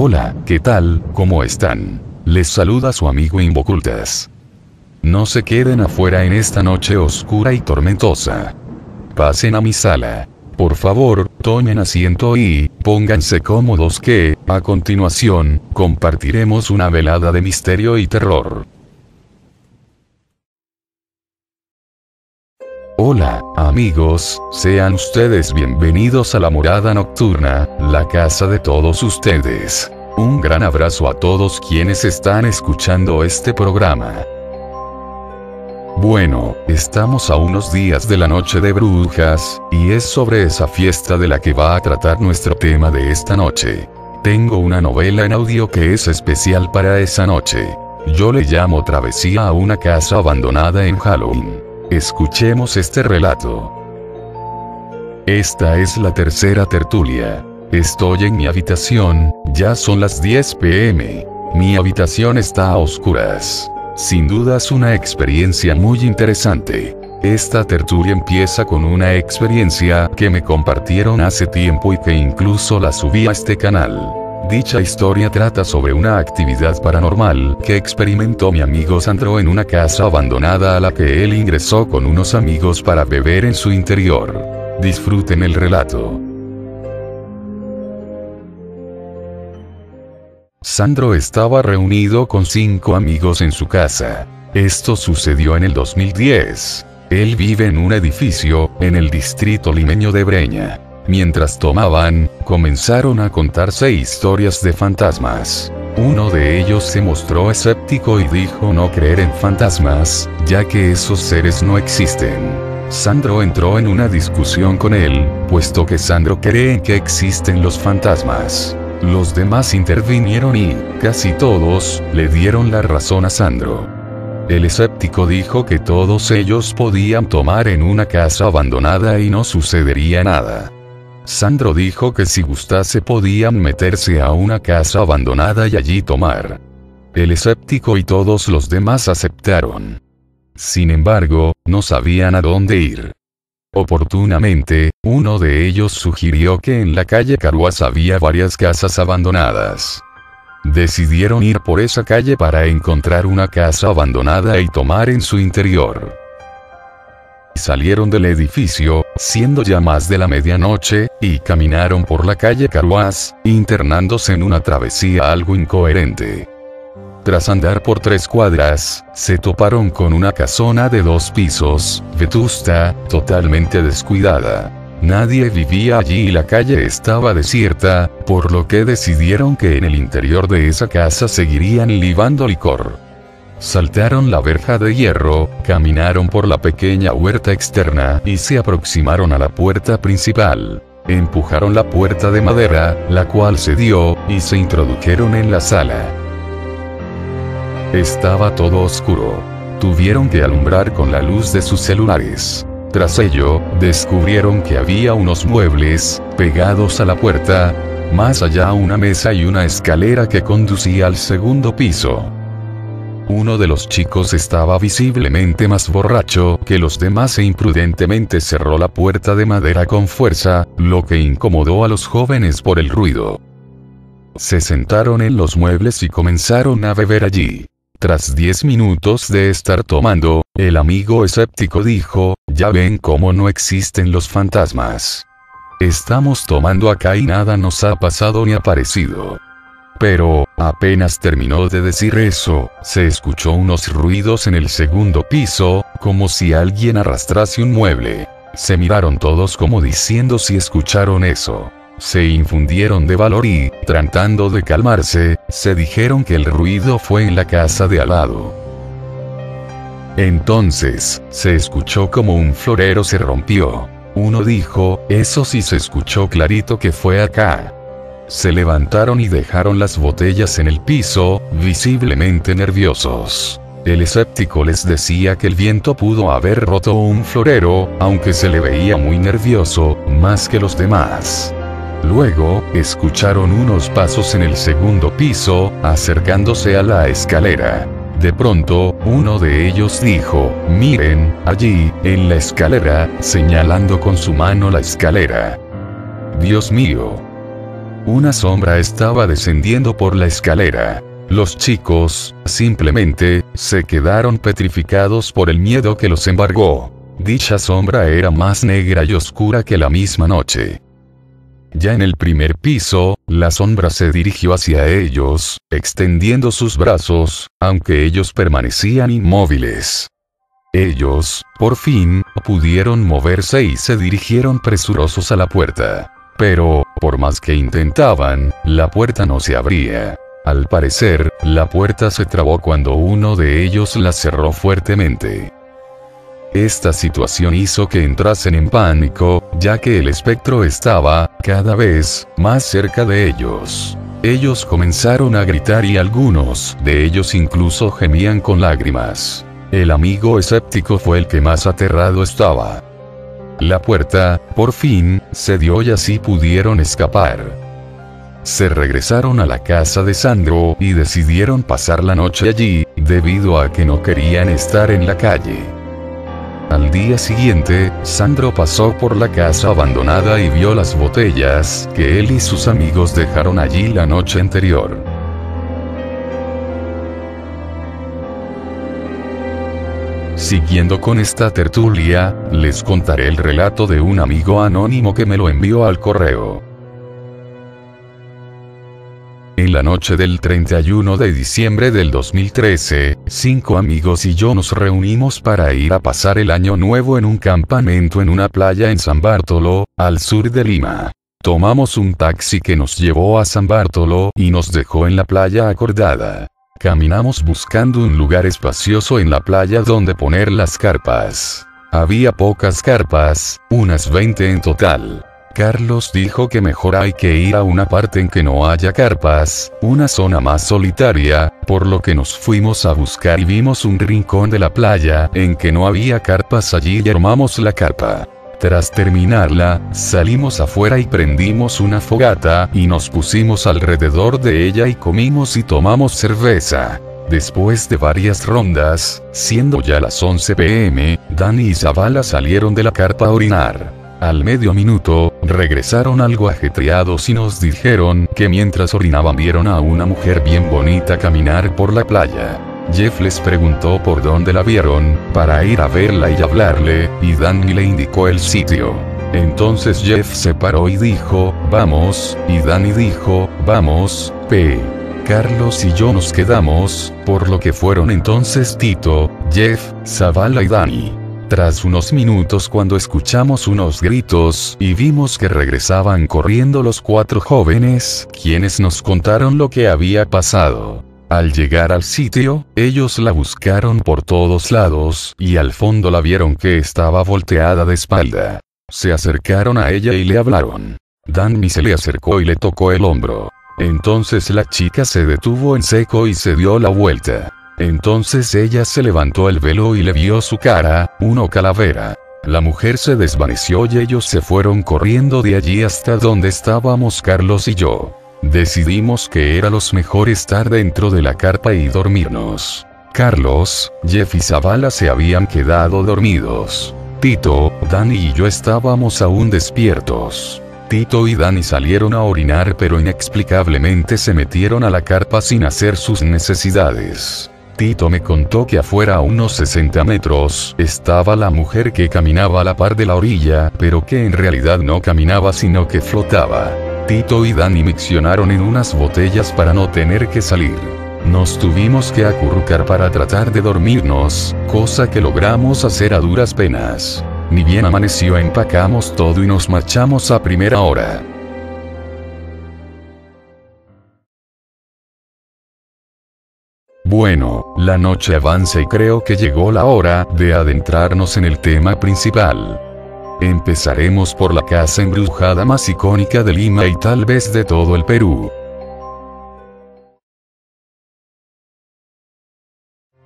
Hola, ¿qué tal? ¿Cómo están? Les saluda su amigo Invocultas. No se queden afuera en esta noche oscura y tormentosa. Pasen a mi sala. Por favor, tomen asiento y pónganse cómodos que, a continuación, compartiremos una velada de misterio y terror. Hola, amigos, sean ustedes bienvenidos a la morada nocturna, la casa de todos ustedes. Un gran abrazo a todos quienes están escuchando este programa. Bueno, estamos a unos días de la noche de brujas, y es sobre esa fiesta de la que va a tratar nuestro tema de esta noche. Tengo una novela en audio que es especial para esa noche. Yo le llamo Travesía a una casa abandonada en Halloween. Escuchemos este relato. Esta es la tercera tertulia. Estoy en mi habitación, ya son las 10 p.m. Mi habitación está a oscuras. Sin dudas una experiencia muy interesante. Esta tertulia empieza con una experiencia que me compartieron hace tiempo y que incluso la subí a este canal. Dicha historia trata sobre una actividad paranormal que experimentó mi amigo Sandro en una casa abandonada a la que él ingresó con unos amigos para beber en su interior. Disfruten el relato. Sandro estaba reunido con 5 amigos en su casa. Esto sucedió en el 2010. Él vive en un edificio, en el distrito limeño de Breña. Mientras tomaban, comenzaron a contarse historias de fantasmas. Uno de ellos se mostró escéptico y dijo no creer en fantasmas, ya que esos seres no existen. Sandro entró en una discusión con él, puesto que Sandro cree que existen los fantasmas. Los demás intervinieron y, casi todos, le dieron la razón a Sandro. El escéptico dijo que todos ellos podían tomar en una casa abandonada y no sucedería nada. Sandro dijo que si gustase podían meterse a una casa abandonada y allí tomar. El escéptico y todos los demás aceptaron. Sin embargo, no sabían a dónde ir. Oportunamente, uno de ellos sugirió que en la calle Caruas había varias casas abandonadas. Decidieron ir por esa calle para encontrar una casa abandonada y tomar en su interior. Salieron del edificio, siendo ya más de la medianoche, y caminaron por la calle Caruas, internándose en una travesía algo incoherente. Tras andar por 3 cuadras, se toparon con una casona de 2 pisos, vetusta, totalmente descuidada. Nadie vivía allí y la calle estaba desierta, por lo que decidieron que en el interior de esa casa seguirían libando licor. Saltaron la verja de hierro, caminaron por la pequeña huerta externa y se aproximaron a la puerta principal. Empujaron la puerta de madera, la cual cedió, y se introdujeron en la sala. Estaba todo oscuro. Tuvieron que alumbrar con la luz de sus celulares. Tras ello, descubrieron que había unos muebles, pegados a la puerta, más allá una mesa y una escalera que conducía al segundo piso. Uno de los chicos estaba visiblemente más borracho que los demás e imprudentemente cerró la puerta de madera con fuerza, lo que incomodó a los jóvenes por el ruido. Se sentaron en los muebles y comenzaron a beber allí. Tras 10 minutos de estar tomando, el amigo escéptico dijo, ya ven cómo no existen los fantasmas. Estamos tomando acá y nada nos ha pasado ni aparecido. Pero, apenas terminó de decir eso, se escuchó unos ruidos en el segundo piso, como si alguien arrastrase un mueble. Se miraron todos como diciendo si escucharon eso. Se infundieron de valor y, tratando de calmarse, se dijeron que el ruido fue en la casa de al lado. Entonces, se escuchó como un florero se rompió. Uno dijo, eso sí se escuchó clarito que fue acá. Se levantaron y dejaron las botellas en el piso, visiblemente nerviosos. El escéptico les decía que el viento pudo haber roto un florero, aunque se le veía muy nervioso, más que los demás. Luego, escucharon unos pasos en el segundo piso, acercándose a la escalera. De pronto, uno de ellos dijo, miren, allí, en la escalera, señalando con su mano la escalera. Dios mío. Una sombra estaba descendiendo por la escalera. Los chicos, simplemente, se quedaron petrificados por el miedo que los embargó. Dicha sombra era más negra y oscura que la misma noche. Ya en el primer piso, la sombra se dirigió hacia ellos, extendiendo sus brazos, aunque ellos permanecían inmóviles. Ellos, por fin, pudieron moverse y se dirigieron presurosos a la puerta. Pero, por más que intentaban, la puerta no se abría. Al parecer, la puerta se trabó cuando uno de ellos la cerró fuertemente. Esta situación hizo que entrasen en pánico, ya que el espectro estaba, cada vez, más cerca de ellos. Ellos comenzaron a gritar y algunos de ellos incluso gemían con lágrimas. El amigo escéptico fue el que más aterrado estaba. La puerta, por fin, cedió y así pudieron escapar. Se regresaron a la casa de Sandro y decidieron pasar la noche allí, debido a que no querían estar en la calle. Al día siguiente, Sandro pasó por la casa abandonada y vio las botellas que él y sus amigos dejaron allí la noche anterior. Siguiendo con esta tertulia, les contaré el relato de un amigo anónimo que me lo envió al correo. En la noche del 31 de diciembre del 2013, 5 amigos y yo nos reunimos para ir a pasar el año nuevo en un campamento en una playa en San Bartolo, al sur de Lima. Tomamos un taxi que nos llevó a San Bartolo y nos dejó en la playa acordada. Caminamos buscando un lugar espacioso en la playa donde poner las carpas. Había pocas carpas, unas 20 en total. Carlos dijo que mejor hay que ir a una parte en que no haya carpas, una zona más solitaria, por lo que nos fuimos a buscar y vimos un rincón de la playa en que no había carpas allí y armamos la carpa. Tras terminarla, salimos afuera y prendimos una fogata y nos pusimos alrededor de ella y comimos y tomamos cerveza. Después de varias rondas, siendo ya las 11 p.m., Dani y Zavala salieron de la carpa a orinar. Al medio minuto, regresaron algo ajetreados y nos dijeron que mientras orinaban vieron a una mujer bien bonita caminar por la playa. Jeff les preguntó por dónde la vieron, para ir a verla y hablarle, y Dani le indicó el sitio. Entonces Jeff se paró y dijo, vamos, y Dani dijo, vamos, Carlos y yo nos quedamos, por lo que fueron entonces Tito, Jeff, Zavala y Dani. Tras unos minutos cuando escuchamos unos gritos y vimos que regresaban corriendo los 4 jóvenes, quienes nos contaron lo que había pasado. Al llegar al sitio, ellos la buscaron por todos lados, y al fondo la vieron que estaba volteada de espalda. Se acercaron a ella y le hablaron. Dani se le acercó y le tocó el hombro. Entonces la chica se detuvo en seco y se dio la vuelta. Entonces ella se levantó el velo y le vio su cara, una calavera. La mujer se desvaneció y ellos se fueron corriendo de allí hasta donde estábamos Carlos y yo. Decidimos que era los mejor estar dentro de la carpa y dormirnos. Carlos, Jeff y Zavala se habían quedado dormidos. Tito, Dani y yo estábamos aún despiertos. Tito y Dani salieron a orinar pero inexplicablemente se metieron a la carpa sin hacer sus necesidades. Tito me contó que afuera a unos 60 metros, estaba la mujer que caminaba a la par de la orilla, pero que en realidad no caminaba sino que flotaba. Tito y Dani miccionaron en unas botellas para no tener que salir. Nos tuvimos que acurrucar para tratar de dormirnos, cosa que logramos hacer a duras penas. Ni bien amaneció empacamos todo y nos marchamos a primera hora. Bueno, la noche avanza y creo que llegó la hora de adentrarnos en el tema principal. Empezaremos por la casa embrujada más icónica de Lima y tal vez de todo el Perú.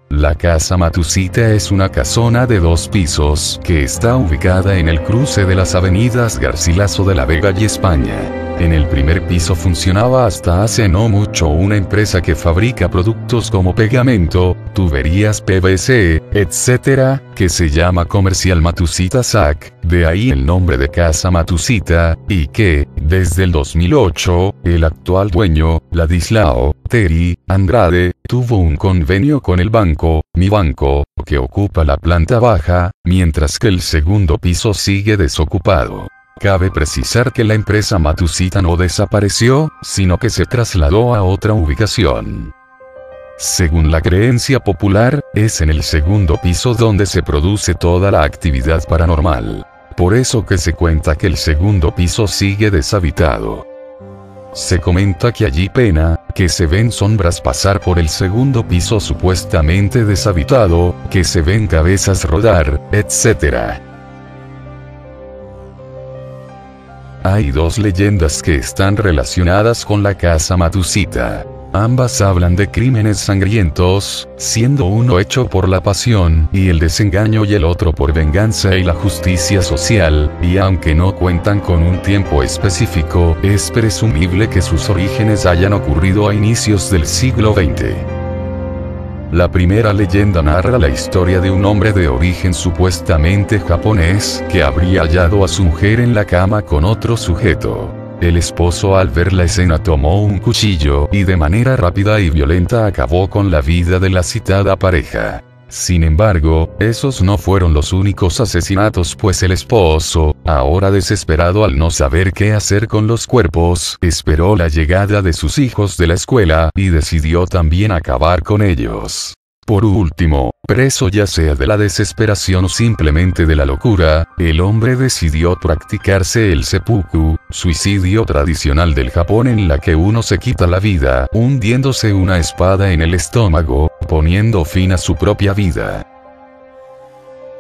La Casa Matusita es una casona de 2 pisos que está ubicada en el cruce de las avenidas Garcilaso de la Vega y España. En el primer piso funcionaba hasta hace no mucho una empresa que fabrica productos como pegamento, tuberías PVC, etc., que se llama Comercial Matusita SAC, de ahí el nombre de Casa Matusita, y que, Desde el 2008, el actual dueño, Ladislao Terry Andrade, tuvo un convenio con el banco, Mi Banco, que ocupa la planta baja, mientras que el segundo piso sigue desocupado. Cabe precisar que la empresa Matusita no desapareció, sino que se trasladó a otra ubicación. Según la creencia popular, es en el segundo piso donde se produce toda la actividad paranormal. Por eso que se cuenta que el segundo piso sigue deshabitado. Se comenta que allí pena, que se ven sombras pasar por el segundo piso supuestamente deshabitado, que se ven cabezas rodar, etc. Hay dos leyendas que están relacionadas con la casa Matusita. Ambas hablan de crímenes sangrientos, siendo uno hecho por la pasión y el desengaño y el otro por venganza y la justicia social, y aunque no cuentan con un tiempo específico, es presumible que sus orígenes hayan ocurrido a inicios del siglo XX. La primera leyenda narra la historia de un hombre de origen supuestamente japonés que habría hallado a su mujer en la cama con otro sujeto. El esposo al ver la escena tomó un cuchillo y de manera rápida y violenta acabó con la vida de la citada pareja. Sin embargo, esos no fueron los únicos asesinatos, pues el esposo, ahora desesperado al no saber qué hacer con los cuerpos, esperó la llegada de sus hijos de la escuela y decidió también acabar con ellos. Por último, preso ya sea de la desesperación o simplemente de la locura, el hombre decidió practicarse el seppuku, suicidio tradicional del Japón en la que uno se quita la vida, hundiéndose una espada en el estómago, poniendo fin a su propia vida.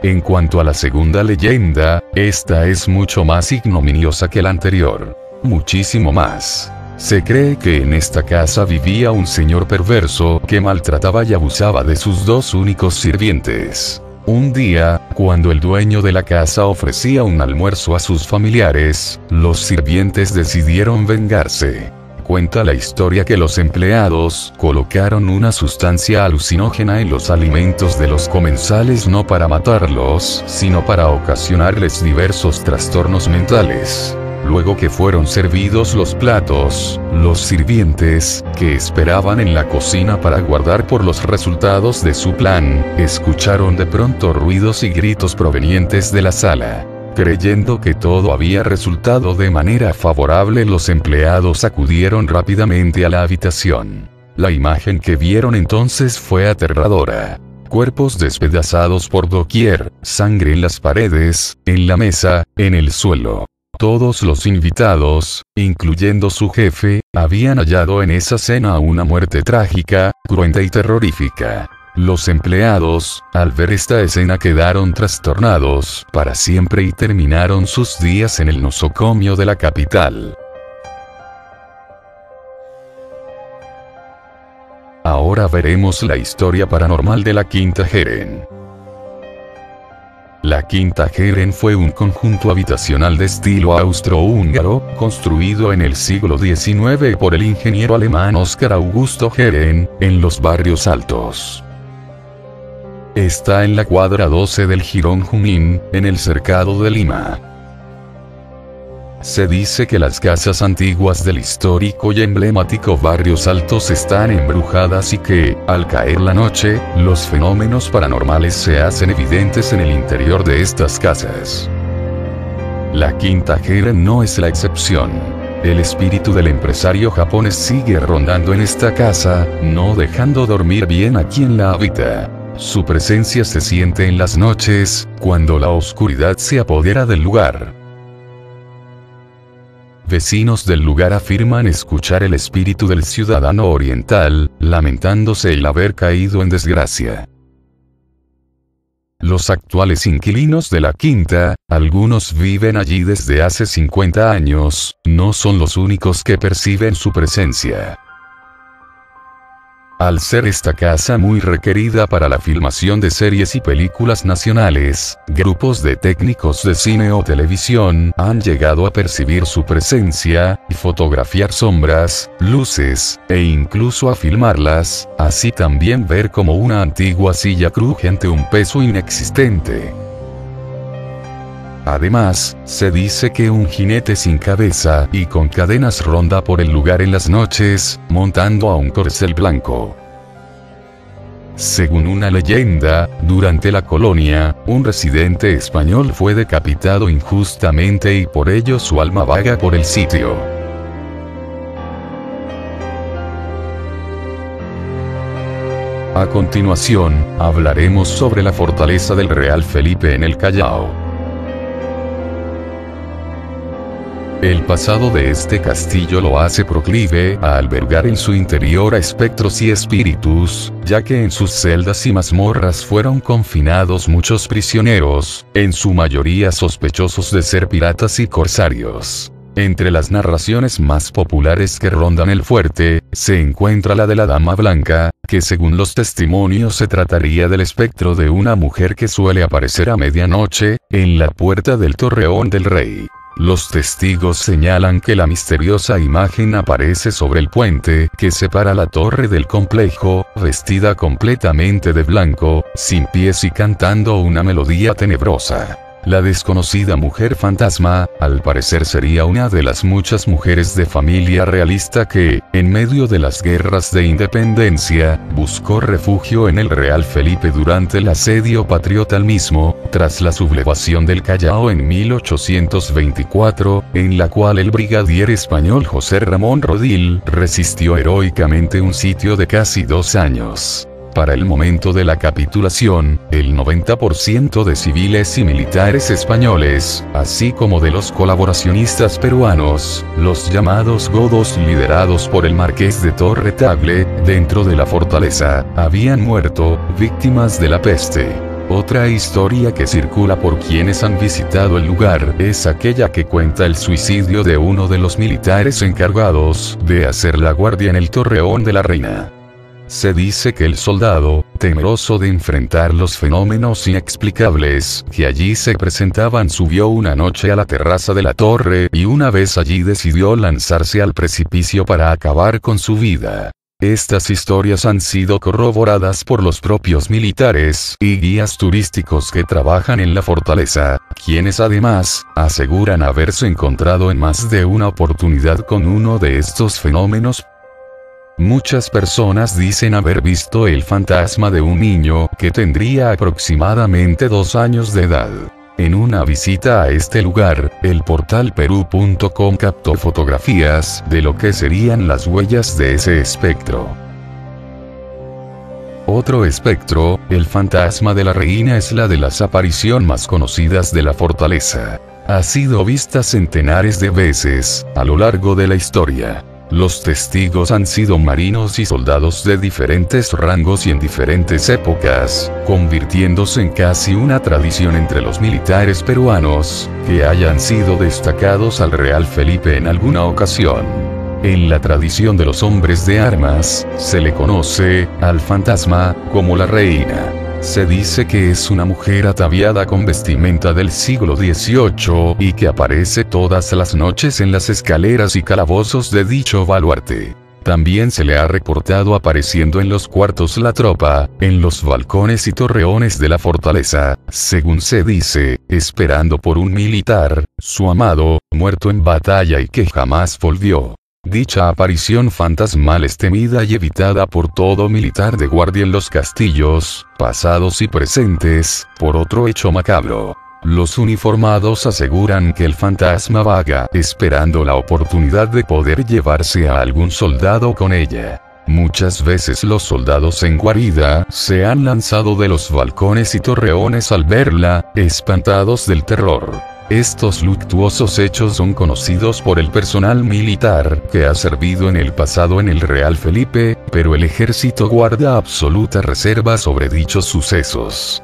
En cuanto a la segunda leyenda, esta es mucho más ignominiosa que la anterior. Muchísimo más. Se cree que en esta casa vivía un señor perverso que maltrataba y abusaba de sus dos únicos sirvientes. Un día, cuando el dueño de la casa ofrecía un almuerzo a sus familiares, los sirvientes decidieron vengarse. Cuenta la historia que los empleados colocaron una sustancia alucinógena en los alimentos de los comensales no para matarlos, sino para ocasionarles diversos trastornos mentales. Luego que fueron servidos los platos, los sirvientes, que esperaban en la cocina para aguardar por los resultados de su plan, escucharon de pronto ruidos y gritos provenientes de la sala. Creyendo que todo había resultado de manera favorable, los empleados acudieron rápidamente a la habitación. La imagen que vieron entonces fue aterradora. Cuerpos despedazados por doquier, sangre en las paredes, en la mesa, en el suelo. Todos los invitados, incluyendo su jefe, habían hallado en esa cena una muerte trágica, cruenta y terrorífica. Los empleados, al ver esta escena, quedaron trastornados para siempre y terminaron sus días en el nosocomio de la capital. Ahora veremos la historia paranormal de la Quinta Heren. La Quinta Heren fue un conjunto habitacional de estilo austrohúngaro, construido en el siglo XIX por el ingeniero alemán Oskar Augusto Heren, en los barrios altos. Está en la cuadra 12 del Jirón Junín, en el cercado de Lima. Se dice que las casas antiguas del histórico y emblemático Barrios Altos están embrujadas y que, al caer la noche, los fenómenos paranormales se hacen evidentes en el interior de estas casas. La Quinta Heren no es la excepción. El espíritu del empresario japonés sigue rondando en esta casa, no dejando dormir bien a quien la habita. Su presencia se siente en las noches, cuando la oscuridad se apodera del lugar. Vecinos del lugar afirman escuchar el espíritu del ciudadano oriental, lamentándose el haber caído en desgracia. Los actuales inquilinos de la quinta, algunos viven allí desde hace 50 años, no son los únicos que perciben su presencia. Al ser esta casa muy requerida para la filmación de series y películas nacionales, grupos de técnicos de cine o televisión han llegado a percibir su presencia, y fotografiar sombras, luces, e incluso a filmarlas, así también ver como una antigua silla cruje ante un peso inexistente. Además, se dice que un jinete sin cabeza y con cadenas ronda por el lugar en las noches, montando a un corcel blanco. Según una leyenda, durante la colonia, un residente español fue decapitado injustamente y por ello su alma vaga por el sitio. A continuación, hablaremos sobre la fortaleza del Real Felipe en el Callao. El pasado de este castillo lo hace proclive a albergar en su interior a espectros y espíritus, ya que en sus celdas y mazmorras fueron confinados muchos prisioneros, en su mayoría sospechosos de ser piratas y corsarios. Entre las narraciones más populares que rondan el fuerte, se encuentra la de la Dama Blanca, que según los testimonios se trataría del espectro de una mujer que suele aparecer a medianoche, en la puerta del Torreón del Rey. Los testigos señalan que la misteriosa imagen aparece sobre el puente que separa la torre del complejo, vestida completamente de blanco, sin pies y cantando una melodía tenebrosa. La desconocida mujer fantasma, al parecer sería una de las muchas mujeres de familia realista que, en medio de las guerras de independencia, buscó refugio en el Real Felipe durante el asedio patriota al mismo, tras la sublevación del Callao en 1824, en la cual el brigadier español José Ramón Rodil resistió heroicamente un sitio de casi 2 años. Para el momento de la capitulación, el 90% de civiles y militares españoles, así como de los colaboracionistas peruanos, los llamados godos liderados por el marqués de Torre Tagle, dentro de la fortaleza, habían muerto, víctimas de la peste. Otra historia que circula por quienes han visitado el lugar es aquella que cuenta el suicidio de uno de los militares encargados de hacer la guardia en el Torreón de la Reina. Se dice que el soldado, temeroso de enfrentar los fenómenos inexplicables que allí se presentaban, subió una noche a la terraza de la torre y una vez allí decidió lanzarse al precipicio para acabar con su vida. Estas historias han sido corroboradas por los propios militares y guías turísticos que trabajan en la fortaleza, quienes además, aseguran haberse encontrado en más de una oportunidad con uno de estos fenómenos. Muchas personas dicen haber visto el fantasma de un niño que tendría aproximadamente 2 años de edad. En una visita a este lugar, el portal Perú.com captó fotografías de lo que serían las huellas de ese espectro. Otro espectro, el fantasma de la reina, es la de las apariciones más conocidas de la fortaleza. Ha sido vista centenares de veces a lo largo de la historia. Los testigos han sido marinos y soldados de diferentes rangos y en diferentes épocas, convirtiéndose en casi una tradición entre los militares peruanos, que hayan sido destacados al Real Felipe en alguna ocasión. En la tradición de los hombres de armas, se le conoce al fantasma como la reina. Se dice que es una mujer ataviada con vestimenta del siglo XVIII y que aparece todas las noches en las escaleras y calabozos de dicho baluarte. También se le ha reportado apareciendo en los cuartos la tropa, en los balcones y torreones de la fortaleza, según se dice, esperando por un militar, su amado, muerto en batalla y que jamás volvió. Dicha aparición fantasmal es temida y evitada por todo militar de guardia en los castillos, pasados y presentes, por otro hecho macabro. Los uniformados aseguran que el fantasma vaga, esperando la oportunidad de poder llevarse a algún soldado con ella. Muchas veces los soldados en guarida se han lanzado de los balcones y torreones al verla, espantados del terror. Estos luctuosos hechos son conocidos por el personal militar que ha servido en el pasado en el Real Felipe, pero el ejército guarda absoluta reserva sobre dichos sucesos.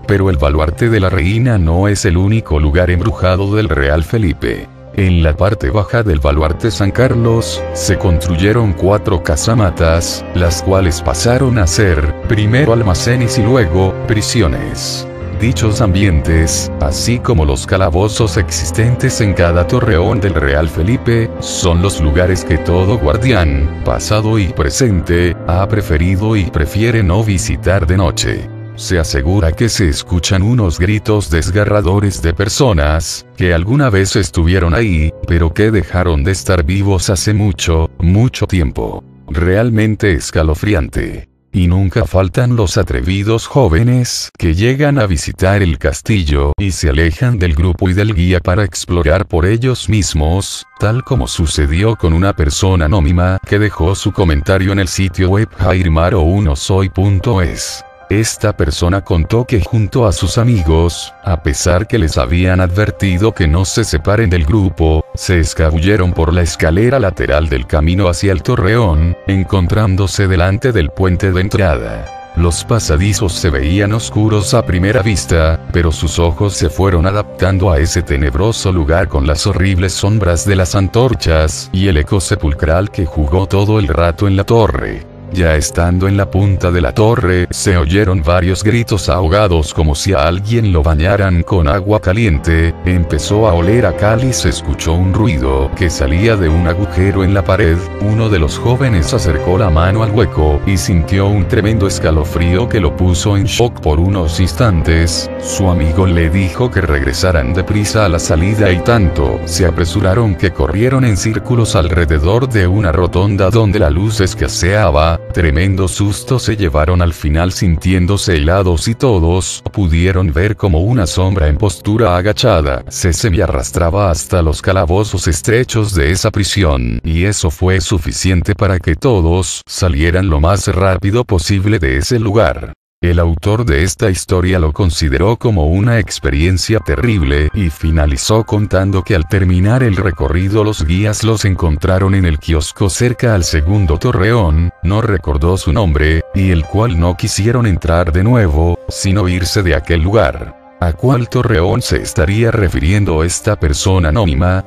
Pero el baluarte de la reina no es el único lugar embrujado del Real Felipe. En la parte baja del baluarte San Carlos, se construyeron 4 casamatas, las cuales pasaron a ser, primero almacenes y luego, prisiones. Dichos ambientes, así como los calabozos existentes en cada torreón del Real Felipe, son los lugares que todo guardián, pasado y presente, ha preferido y prefiere no visitar de noche. se asegura que se escuchan unos gritos desgarradores de personas que alguna vez estuvieron ahí, pero que dejaron de estar vivos hace mucho, mucho tiempo. Realmente escalofriante. Y nunca faltan los atrevidos jóvenes que llegan a visitar el castillo y se alejan del grupo y del guía para explorar por ellos mismos, tal como sucedió con una persona anónima que dejó su comentario en el sitio web jairmaro1soy.es. Esta persona contó que junto a sus amigos, a pesar que les habían advertido que no se separen del grupo, se escabulleron por la escalera lateral del camino hacia el torreón, encontrándose delante del puente de entrada. Los pasadizos se veían oscuros a primera vista, pero sus ojos se fueron adaptando a ese tenebroso lugar con las horribles sombras de las antorchas y el eco sepulcral que jugó todo el rato en la torre. Ya estando en la punta de la torre, se oyeron varios gritos ahogados como si a alguien lo bañaran con agua caliente, empezó a oler a cal y se escuchó un ruido que salía de un agujero en la pared. Uno de los jóvenes acercó la mano al hueco y sintió un tremendo escalofrío que lo puso en shock por unos instantes. Su amigo le dijo que regresaran deprisa a la salida y tanto se apresuraron que corrieron en círculos alrededor de una rotonda donde la luz escaseaba. Tremendo susto se llevaron al final sintiéndose helados y todos pudieron ver como una sombra en postura agachada se semi-arrastraba hasta los calabozos estrechos de esa prisión, y eso fue suficiente para que todos salieran lo más rápido posible de ese lugar. El autor de esta historia lo consideró como una experiencia terrible y finalizó contando que al terminar el recorrido los guías los encontraron en el kiosco cerca al segundo torreón, no recordó su nombre, y el cual no quisieron entrar de nuevo, sino irse de aquel lugar. ¿A cuál torreón se estaría refiriendo esta persona anónima?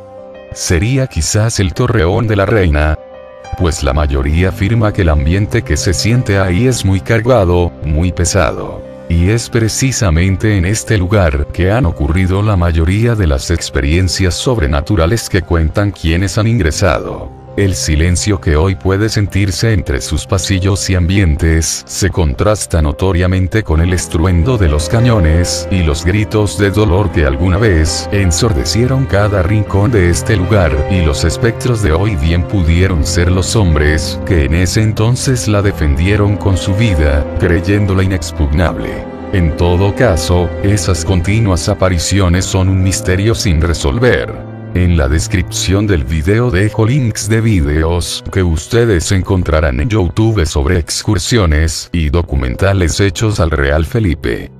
¿Sería quizás el torreón de la reina? Pues la mayoría afirma que el ambiente que se siente ahí es muy cargado, muy pesado. Y es precisamente en este lugar que han ocurrido la mayoría de las experiencias sobrenaturales que cuentan quienes han ingresado. El silencio que hoy puede sentirse entre sus pasillos y ambientes se contrasta notoriamente con el estruendo de los cañones y los gritos de dolor que alguna vez ensordecieron cada rincón de este lugar, y los espectros de hoy bien pudieron ser los hombres que en ese entonces la defendieron con su vida, creyéndola inexpugnable. En todo caso, esas continuas apariciones son un misterio sin resolver. En la descripción del video dejo links de videos que ustedes encontrarán en YouTube sobre excursiones y documentales hechos al Real Felipe.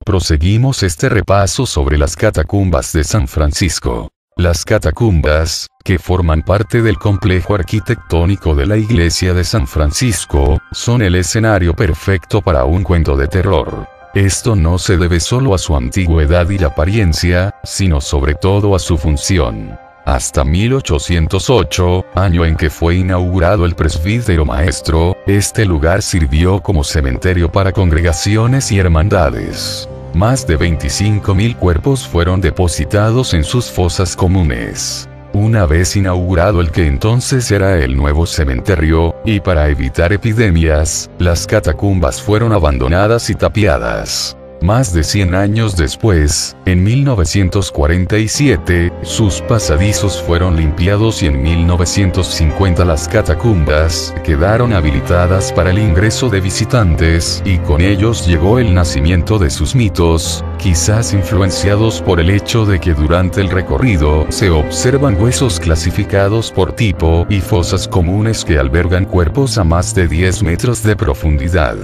Proseguimos este repaso sobre las catacumbas de San Francisco. Las catacumbas, que forman parte del complejo arquitectónico de la iglesia de San Francisco, son el escenario perfecto para un cuento de terror. Esto no se debe solo a su antigüedad y apariencia, sino sobre todo a su función. Hasta 1808, año en que fue inaugurado el presbítero maestro, este lugar sirvió como cementerio para congregaciones y hermandades. Más de 25.000 cuerpos fueron depositados en sus fosas comunes. Una vez inaugurado el que entonces era el nuevo cementerio, y para evitar epidemias, las catacumbas fueron abandonadas y tapiadas. Más de 100 años después, en 1947, sus pasadizos fueron limpiados y en 1950 las catacumbas quedaron habilitadas para el ingreso de visitantes, y con ellos llegó el nacimiento de sus mitos, quizás influenciados por el hecho de que durante el recorrido se observan huesos clasificados por tipo y fosas comunes que albergan cuerpos a más de 10 metros de profundidad.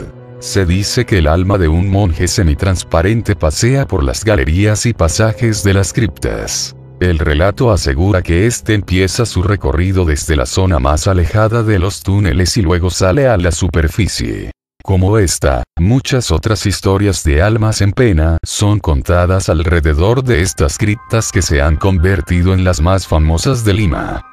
Se dice que el alma de un monje semitransparente pasea por las galerías y pasajes de las criptas. El relato asegura que este empieza su recorrido desde la zona más alejada de los túneles y luego sale a la superficie. Como esta, muchas otras historias de almas en pena son contadas alrededor de estas criptas que se han convertido en las más famosas de Lima.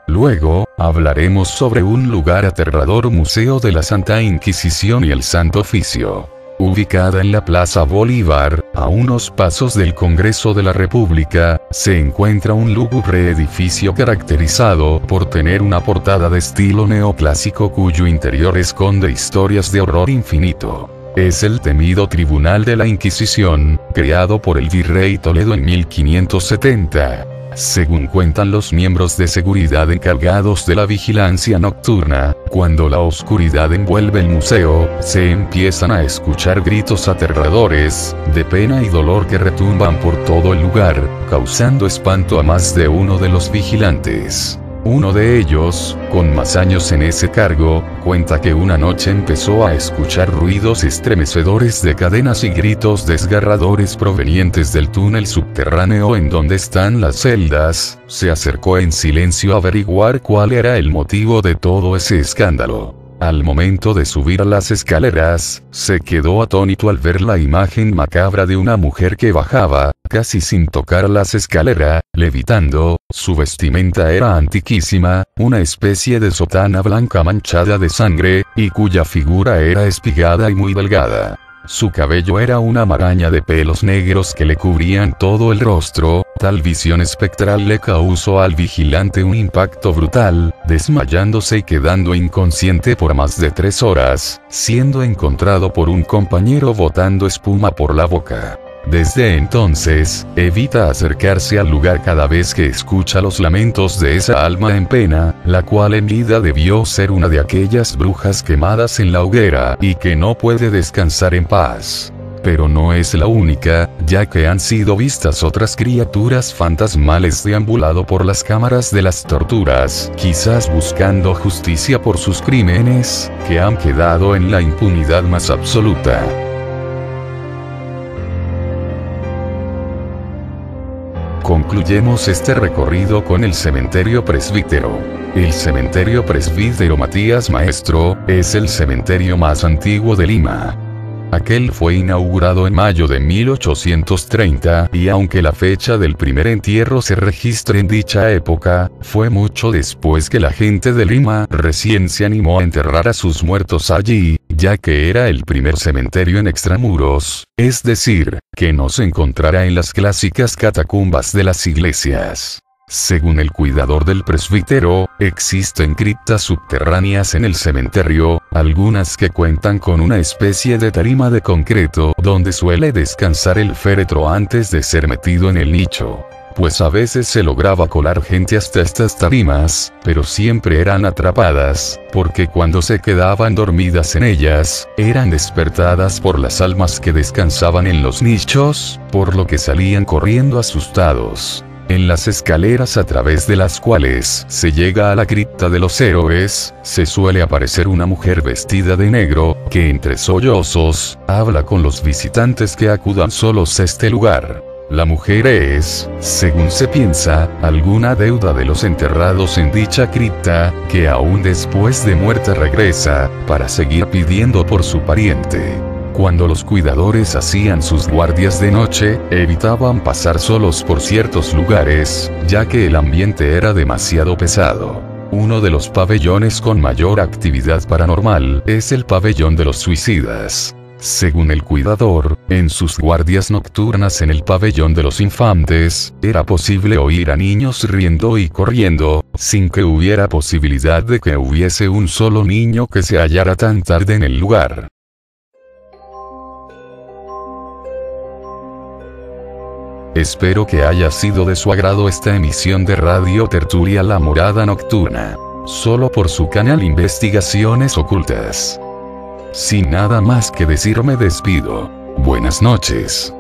Luego, hablaremos sobre un lugar aterrador, Museo de la Santa Inquisición y el Santo Oficio. Ubicada en la Plaza Bolívar, A unos pasos del Congreso de la República, se encuentra un lúgubre edificio caracterizado por tener una portada de estilo neoclásico cuyo interior esconde historias de horror infinito. Es el temido Tribunal de la Inquisición, creado por el virrey Toledo en 1570. Según cuentan los miembros de seguridad encargados de la vigilancia nocturna, cuando la oscuridad envuelve el museo, se empiezan a escuchar gritos aterradores, de pena y dolor que retumban por todo el lugar, causando espanto a más de uno de los vigilantes. Uno de ellos, con más años en ese cargo, cuenta que una noche empezó a escuchar ruidos estremecedores de cadenas y gritos desgarradores provenientes del túnel subterráneo en donde están las celdas. Se acercó en silencio a averiguar cuál era el motivo de todo ese escándalo. Al momento de subir a las escaleras, se quedó atónito al ver la imagen macabra de una mujer que bajaba, casi sin tocar las escaleras, levitando. Su vestimenta era antiquísima, una especie de sotana blanca manchada de sangre, y cuya figura era espigada y muy delgada. Su cabello era una maraña de pelos negros que le cubrían todo el rostro. Tal visión espectral le causó al vigilante un impacto brutal, desmayándose y quedando inconsciente por más de 3 horas, siendo encontrado por un compañero botando espuma por la boca. Desde entonces, evita acercarse al lugar cada vez que escucha los lamentos de esa alma en pena, la cual en vida debió ser una de aquellas brujas quemadas en la hoguera, y que no puede descansar en paz. Pero no es la única, ya que han sido vistas otras criaturas fantasmales deambulando por las cámaras de las torturas, quizás buscando justicia por sus crímenes, que han quedado en la impunidad más absoluta. Concluyemos este recorrido con el cementerio presbítero. El cementerio presbítero Matías Maestro es el cementerio más antiguo de Lima. Aquel fue inaugurado en mayo de 1830, y aunque la fecha del primer entierro se registra en dicha época, fue mucho después que la gente de Lima recién se animó a enterrar a sus muertos allí, ya que era el primer cementerio en extramuros, es decir, que no se encontrará en las clásicas catacumbas de las iglesias. Según el cuidador del presbítero, existen criptas subterráneas en el cementerio, algunas que cuentan con una especie de tarima de concreto donde suele descansar el féretro antes de ser metido en el nicho. Pues a veces se lograba colar gente hasta estas tarimas, pero siempre eran atrapadas, porque cuando se quedaban dormidas en ellas, eran despertadas por las almas que descansaban en los nichos, por lo que salían corriendo asustados. En las escaleras a través de las cuales se llega a la cripta de los héroes, se suele aparecer una mujer vestida de negro, que entre sollozos, habla con los visitantes que acudan solos a este lugar. La mujer es, según se piensa, alguna deuda de los enterrados en dicha cripta, que aún después de muerte regresa, para seguir pidiendo por su pariente. Cuando los cuidadores hacían sus guardias de noche, evitaban pasar solos por ciertos lugares, ya que el ambiente era demasiado pesado. Uno de los pabellones con mayor actividad paranormal es el pabellón de los suicidas. Según el cuidador, en sus guardias nocturnas en el pabellón de los infantes, era posible oír a niños riendo y corriendo, sin que hubiera posibilidad de que hubiese un solo niño que se hallara tan tarde en el lugar. Espero que haya sido de su agrado esta emisión de Radio Tertulia La Morada Nocturna. Solo por su canal Investigaciones Ocultas. Sin nada más que decir me despido. Buenas noches.